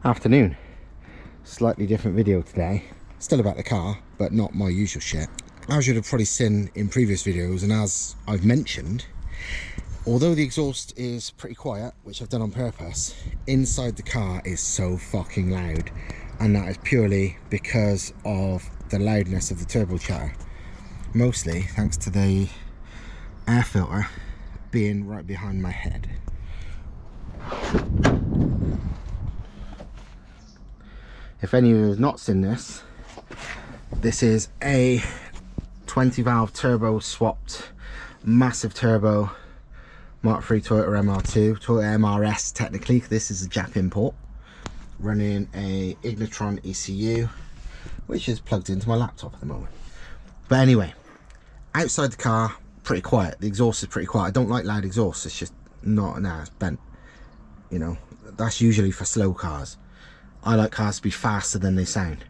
Afternoon. Slightly different video today. Still about the car, but not my usual shit. As you'd have probably seen in previous videos, and as I've mentioned, although the exhaust is pretty quiet, which I've done on purpose, inside the car is so fucking loud, and that is purely because of the loudness of the turbo chatter. Mostly thanks to the air filter being right behind my head. If any of you have not seen this, this is a 20 valve turbo swapped massive turbo Mark III Toyota MR2, Toyota MRS technically. This is a Jap import, running a Ignitron ECU, which is plugged into my laptop at the moment. But anyway, outside the car, pretty quiet. The exhaust is pretty quiet. I don't like loud exhaust. It's just not, it's bent. You know, that's usually for slow cars. I like cars to be faster than they sound.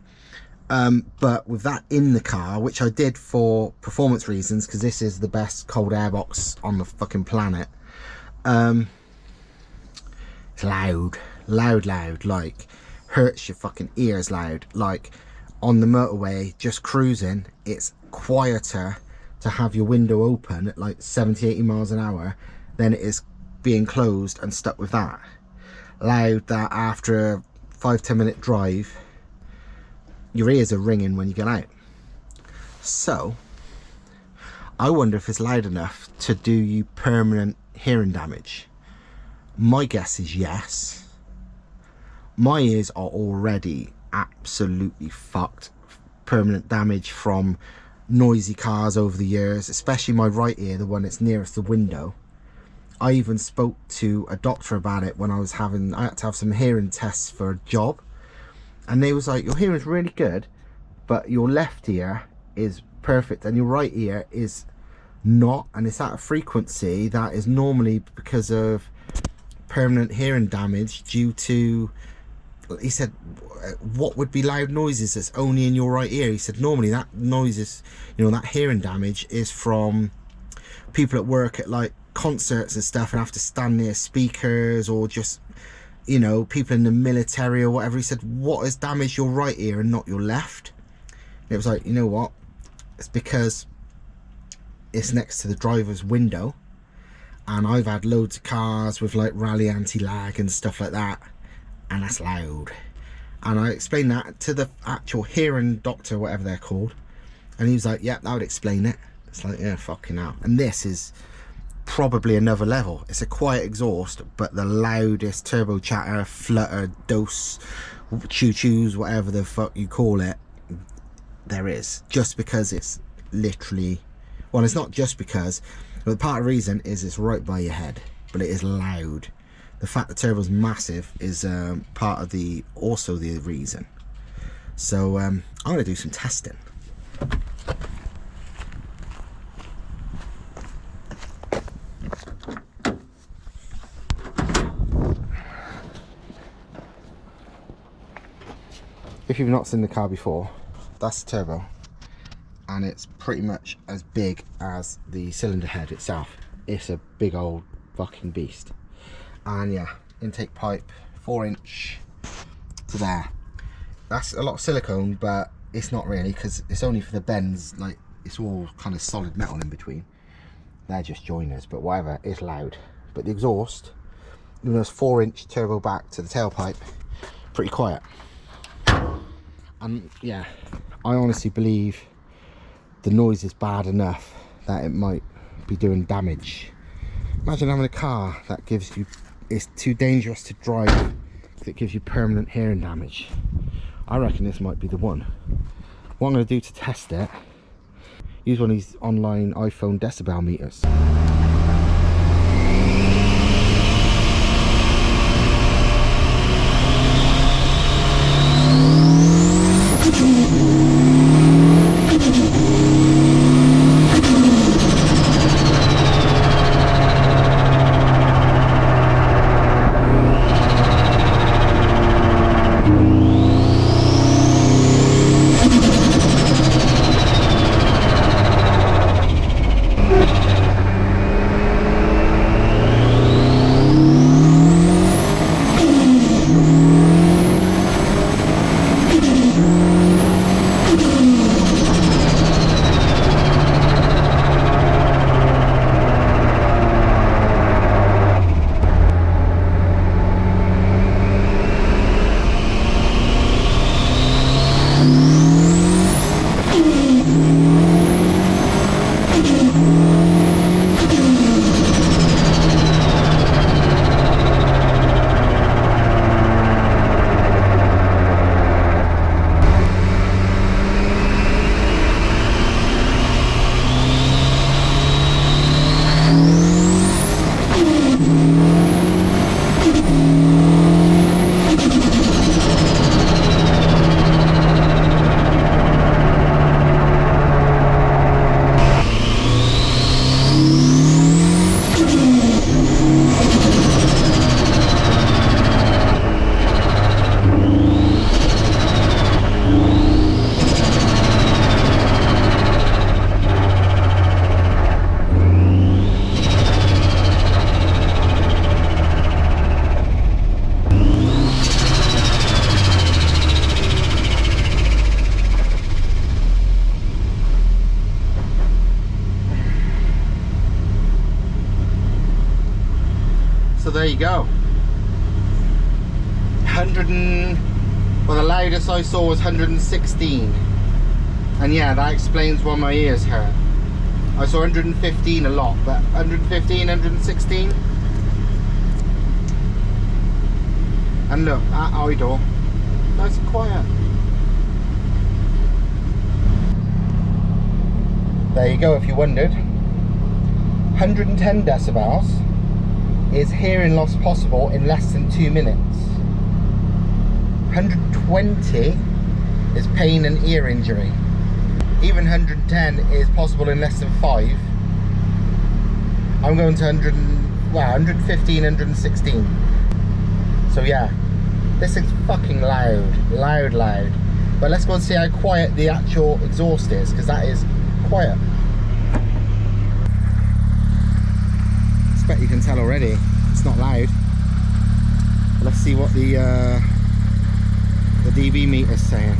But with that in the car, which I did for performance reasons, because this is the best cold air box on the fucking planet, it's loud, like hurts your fucking ears loud. Like on the motorway, just cruising, it's quieter to have your window open at like 70-80 miles an hour than it is being closed and stuck with that. Loud that after a 5-10 minute drive, your ears are ringing when you get out. So I wonder if it's loud enough to do you permanent hearing damage. My guess is yes. My ears are already absolutely fucked. Permanent damage from noisy cars over the years, especially my right ear, the one that's nearest the window. I even spoke to a doctor about it when I had to have some hearing tests for a job, and they was like, your hearing's really good, but your left ear is perfect and your right ear is not, and it's at a frequency that is normally because of permanent hearing damage due to, he said, what would be loud noises that's only in your right ear? He said normally that noises, you know, that hearing damage is from people at work at like concerts and stuff and have to stand near speakers, or just, you know, people in the military or whatever. He said, what has damaged your right ear and not your left? And it was like, you know what, it's because it's next to the driver's window, and I've had loads of cars with like rally anti-lag and stuff like that, and that's loud. And I explained that to the actual hearing doctor, whatever they're called, and he was like, yeah, that would explain it. It's like, yeah, fucking hell. And this is probably another level. It's a quiet exhaust, but the loudest turbo chatter, flutter, dose, choo-choos, whatever the fuck you call it, there is. Just because it's literally, well, it's not just because, but part of the reason is it's right by your head, but it is loud. The fact the turbo's massive is part of also the reason. So I'm going to do some testing. If you've not seen the car before, that's the turbo, and it's pretty much as big as the cylinder head itself. It's a big old fucking beast. And yeah, intake pipe 4-inch to there. That's a lot of silicone, but it's not really, because it's only for the bends. Like, it's all kind of solid metal in between. They're just joiners, but whatever, it's loud. But the exhaust, even though it's 4-inch turbo back to the tailpipe, pretty quiet. And yeah, I honestly believe the noise is bad enough that it might be doing damage. Imagine having a car that gives you, it's too dangerous to drive because it gives you permanent hearing damage. I reckon this might be the one. What I'm going to do to test it, use one of these online iPhone decibel meters. there you go. 100 and, well, the loudest I saw was 116. And yeah, that explains why my ears hurt. I saw 115 a lot, but 115, 116. And look, at idle, nice and quiet. There you go, if you wondered. 110 decibels is hearing loss possible in less than 2 minutes. 120 is pain and ear injury. Even 110 is possible in less than 5. I'm going to 115, 116. So yeah, this thing's fucking loud. But let's go and see how quiet the actual exhaust is, because that is quiet. I expect you can tell already, it's not loud. Let's see what the dB meter's saying.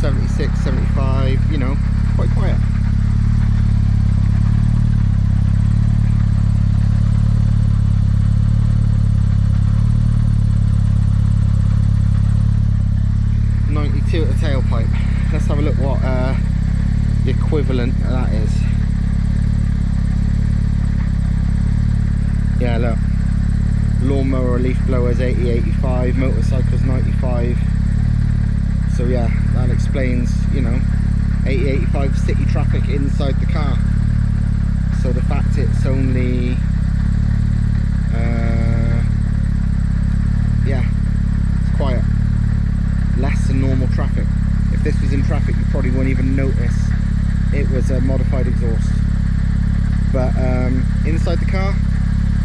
76, 75, you know, quite quiet. At the tailpipe. Let's have a look what the equivalent of that is. Yeah, look. Lawnmower or leaf blowers 80, 85, motorcycles 95. So yeah, that explains, you know, 80, 85 city traffic inside the car. So the fact it's only yeah, it's quiet. Less than normal traffic. If this was in traffic, you probably wouldn't even notice it was a modified exhaust. But inside the car,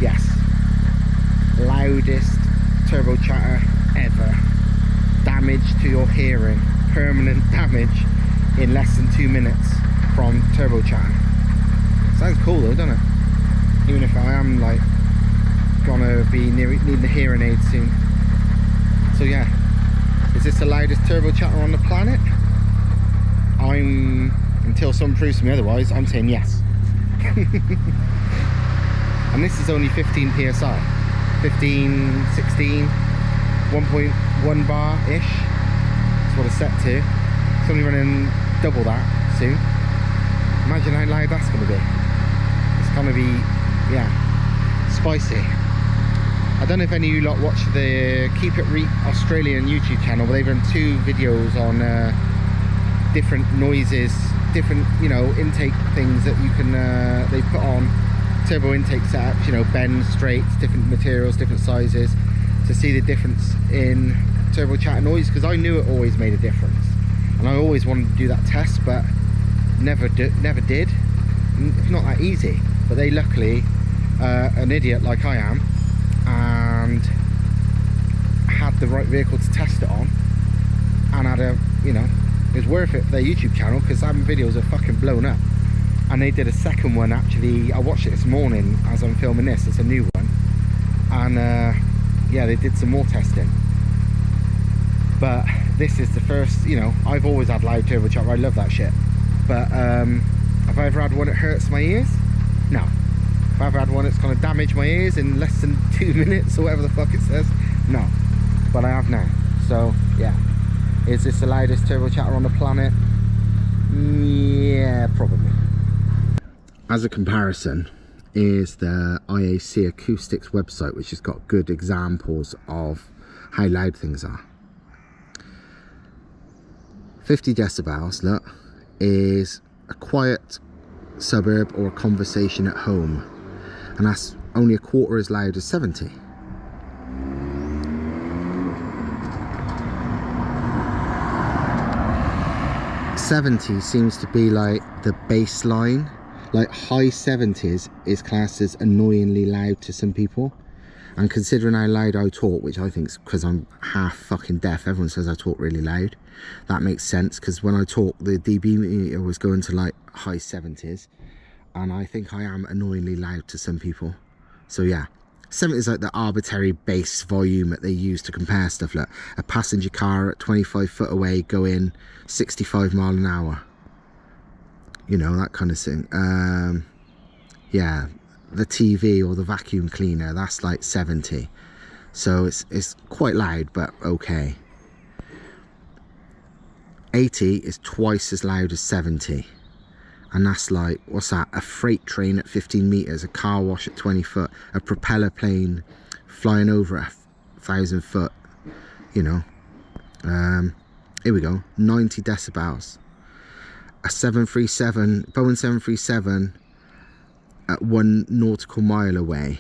yes, loudest turbo chatter ever. Damage to your hearing, permanent damage in less than 2 minutes from turbo chatter. Sounds cool though, doesn't it? Even if I am like gonna be needing a hearing aid soon. So yeah. Is this the loudest turbo chatter on the planet? Until someone proves to me otherwise, I'm saying yes. And this is only 15 psi. 15, 16, 1.1 bar-ish. That's what it's set to. It's only running double that soon. Imagine how loud that's going to be. It's going to be, yeah, spicy. I don't know if any of you lot watch the Keep It Reap Australian YouTube channel, but they've done 2 videos on different noises, different, you know, intake things that you can, they put on turbo intake setups, you know, bends, straights, different materials, different sizes, to see the difference in turbo chatter noise, because I knew it always made a difference. And I always wanted to do that test, but never did. It's not that easy. But they luckily, an idiot like I am, and had the right vehicle to test it on, and had a, you know, it was worth it for their YouTube channel, because some videos are fucking blown up. And they did a second one, actually. I watched it this morning as I'm filming this. It's a new one, and yeah, they did some more testing. But this is the first, you know, I've always had loud turbo chatter, I love that shit, but have I ever had one that hurts my ears? No. Have I ever had one that's going to damage my ears in less than 2 minutes or whatever the fuck it says? No. But I have now. So yeah, is this the loudest turbo chatter on the planet? Yeah, probably. As a comparison is the IAC Acoustics website, which has got good examples of how loud things are. 50 decibels, look, is a quiet suburb or a conversation at home, and that's only a quarter as loud as 70. '70 seems to be like the baseline. Like high 70s is classed as annoyingly loud to some people, and considering how loud I talk, which I think is because I'm half fucking deaf, everyone says I talk really loud. That makes sense, because when I talk, the dB meter was going to like high 70s, and I think I am annoyingly loud to some people. So yeah, 70 is like the arbitrary base volume that they use to compare stuff, like a passenger car at 25 foot away going 65 mile an hour. You know, that kind of thing. yeah, the TV or the vacuum cleaner, that's like 70. So it's quite loud, but okay. 80 is twice as loud as 70. And that's like, what's that? A freight train at 15 meters, a car wash at 20 foot, a propeller plane flying over 1,000 foot, you know. Here we go, 90 decibels. A 737, Boeing 737 at 1 nautical mile away.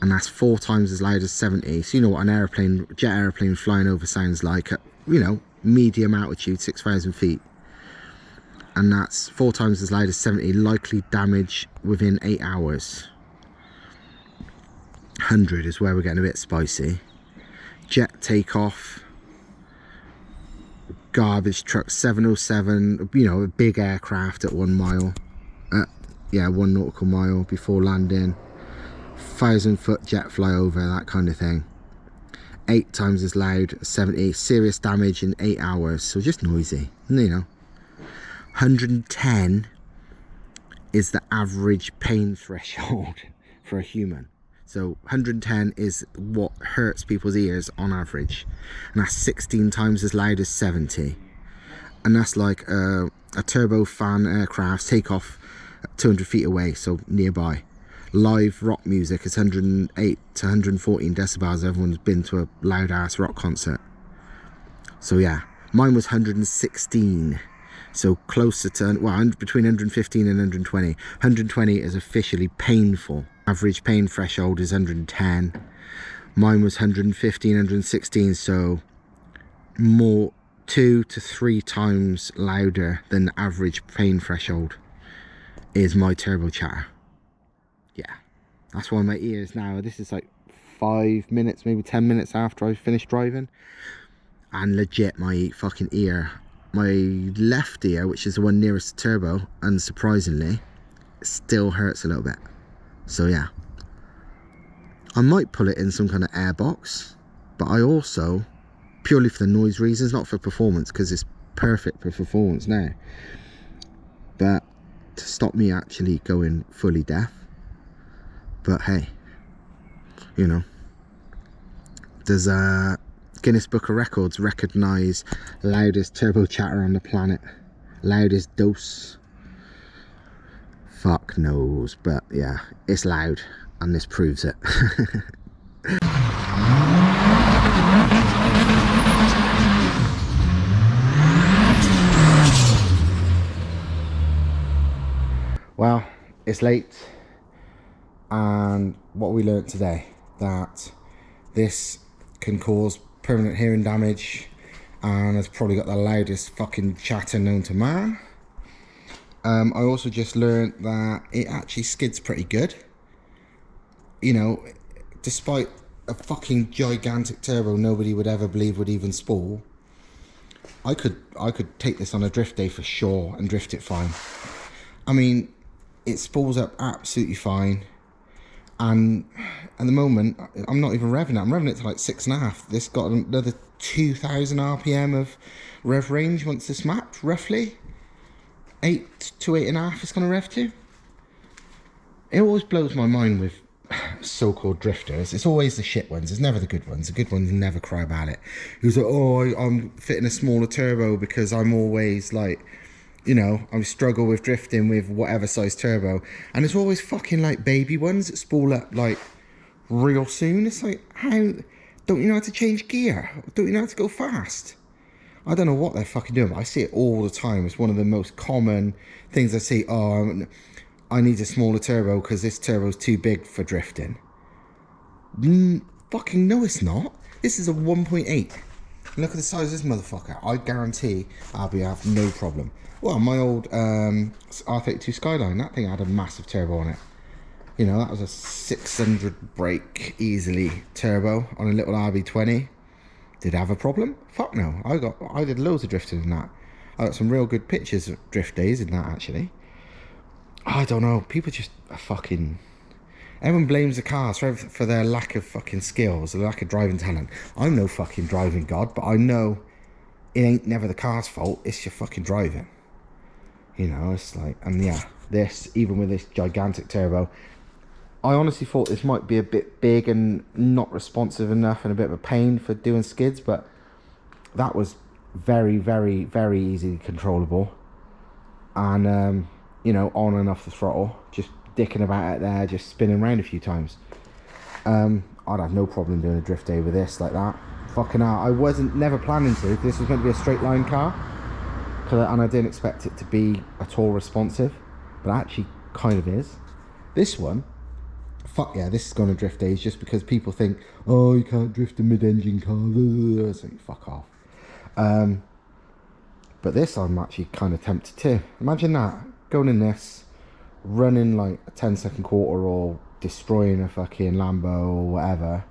And that's 4 times as loud as 70. So you know what an airplane, jet airplane flying over sounds like at, you know, medium altitude, 6,000 feet. And that's 4 times as loud as 70. Likely damage within 8 hours. 100 is where we're getting a bit spicy. Jet takeoff. Garbage truck 707. You know, a big aircraft at 1 mile. Yeah, 1 nautical mile before landing. 1,000 foot jet flyover, that kind of thing. 8 times as loud as 70. Serious damage in 8 hours. So just noisy, you know. 110 is the average pain threshold for a human. So 110 is what hurts people's ears on average. And that's 16 times as loud as 70. And that's like a turbofan aircraft takeoff 200 feet away, so nearby. Live rock music is 108 to 114 decibels. Everyone's been to a loud ass rock concert. So yeah, mine was 116. So closer to, well, between 115 and 120. 120 is officially painful. Average pain threshold is 110. Mine was 115, 116, so more, 2 to 3 times louder than the average pain threshold is my turbo chatter. Yeah, that's why my ears now, this is like 5 minutes, maybe 10 minutes after I finished driving. And legit, my fucking ear, my left ear, which is the one nearest to turbo, unsurprisingly, still hurts a little bit. So yeah, I might pull it in some kind of air box, but I also, purely for the noise reasons, not for performance, because it's perfect for performance now, but to stop me actually going fully deaf. But hey, you know, there's a Guinness Book of Records recognise loudest turbo chatter on the planet, loudest dose. Fuck knows, but yeah, it's loud, and this proves it. Well, it's late, and what we learnt today, that this can cause permanent hearing damage, and has probably got the loudest fucking chatter known to man. I also just learnt that it actually skids pretty good. You know, despite a fucking gigantic turbo nobody would ever believe would even spool, I could take this on a drift day for sure and drift it fine. I mean, it spools up absolutely fine, and at the moment I'm not even revving it. I'm revving it to like 6.5. This got another 2,000 RPM of rev range once it's mapped, roughly 8 to 8.5 it's gonna rev to. It always blows my mind with so-called drifters. It's always the shit ones, it's never the good ones. The good ones never cry about it. Who's like, oh, I'm fitting a smaller turbo because I'm always like, you know, I struggle with drifting with whatever size turbo, and it's always fucking like baby ones that spool up like real soon. It's like, how don't you know how to change gear? Don't you know how to go fast? I don't know what they're fucking doing, but I see it all the time. It's one of the most common things I see. Oh, I need a smaller turbo because this turbo's too big for drifting. Fucking no, it's not. This is a 1.8. Look at the size of this motherfucker. I guarantee I'll have no problem. Well, my old R32 Skyline, that thing had a massive turbo on it. You know, that was a 600 brake easily turbo on a little RB20. Did I have a problem? Fuck no. I did loads of drifting in that. I got some real good pictures of drift days in that, actually. I don't know. People just are fucking... Everyone blames the cars for their lack of fucking skills, the lack of driving talent. I'm no fucking driving god, but I know it ain't never the car's fault. It's your fucking driving. You know, it's like... And yeah, this, even with this gigantic turbo. I honestly thought this might be a bit big and not responsive enough and a bit of a pain for doing skids, but that was very, very, very easily controllable. And you know, on and off the throttle, just dicking about out there, just spinning around a few times. I'd have no problem doing a drift day with this like that. Fucking hell, I wasn't never planning to. This was meant to be a straight line car, and I didn't expect it to be at all responsive, but it actually kind of is. This one, fuck yeah, this is going to drift days, just because people think, oh, you can't drift a mid-engine car, so fuck off. But this I'm actually kind of tempted to. Imagine that, going in this, running like a 10-second quarter or destroying a fucking Lambo or whatever,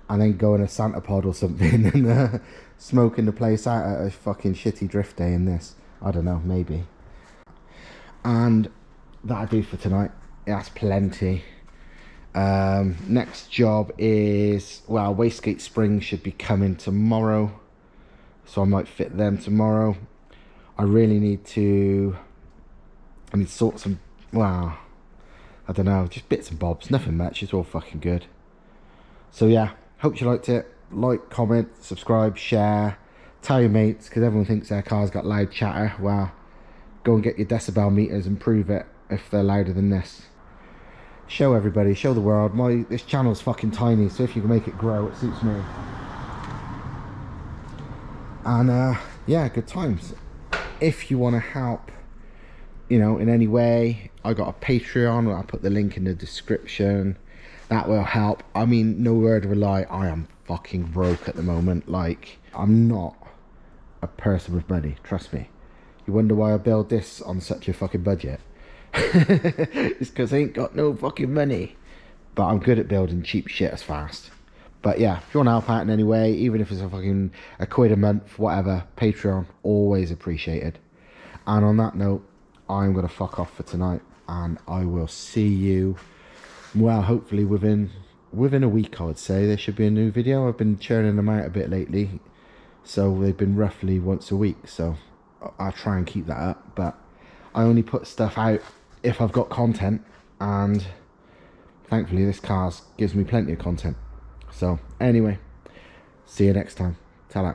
and then going a Santa Pod or something and smoking the place out at a fucking shitty drift day in this. I don't know, maybe. And that'll do for tonight. That's plenty. Next job is, well, wastegate springs should be coming tomorrow, so I might fit them tomorrow. I really need to sort some, well, I don't know, just bits and bobs, nothing much, it's all fucking good. So yeah, hope you liked it. Like, comment, subscribe, share, tell your mates, because everyone thinks their car's got loud chatter. Well, go and get your decibel meters and prove it if they're louder than this. Show everybody, show the world. This channel's fucking tiny, so if you can make it grow, it suits me. And yeah, good times. If you want to help, you know, in any way, I got a Patreon, I'll put the link in the description. That will help. I mean, no word of a lie, I am fucking broke at the moment. Like, I'm not a person with money, trust me. You wonder why I build this on such a fucking budget? It's because I ain't got no fucking money. But I'm good at building cheap shit as fast. But yeah, if you want to help out in any way, even if it's a fucking £1 a month, whatever, Patreon, always appreciated. And on that note, I'm going to fuck off for tonight, and I will see you, well, hopefully within a week, I would say. There should be a new video. I've been churning them out a bit lately, so they've been roughly once a week, so I'll try and keep that up. But I only put stuff out if I've got content, and thankfully this car gives me plenty of content. So anyway, see you next time. Ta-ra.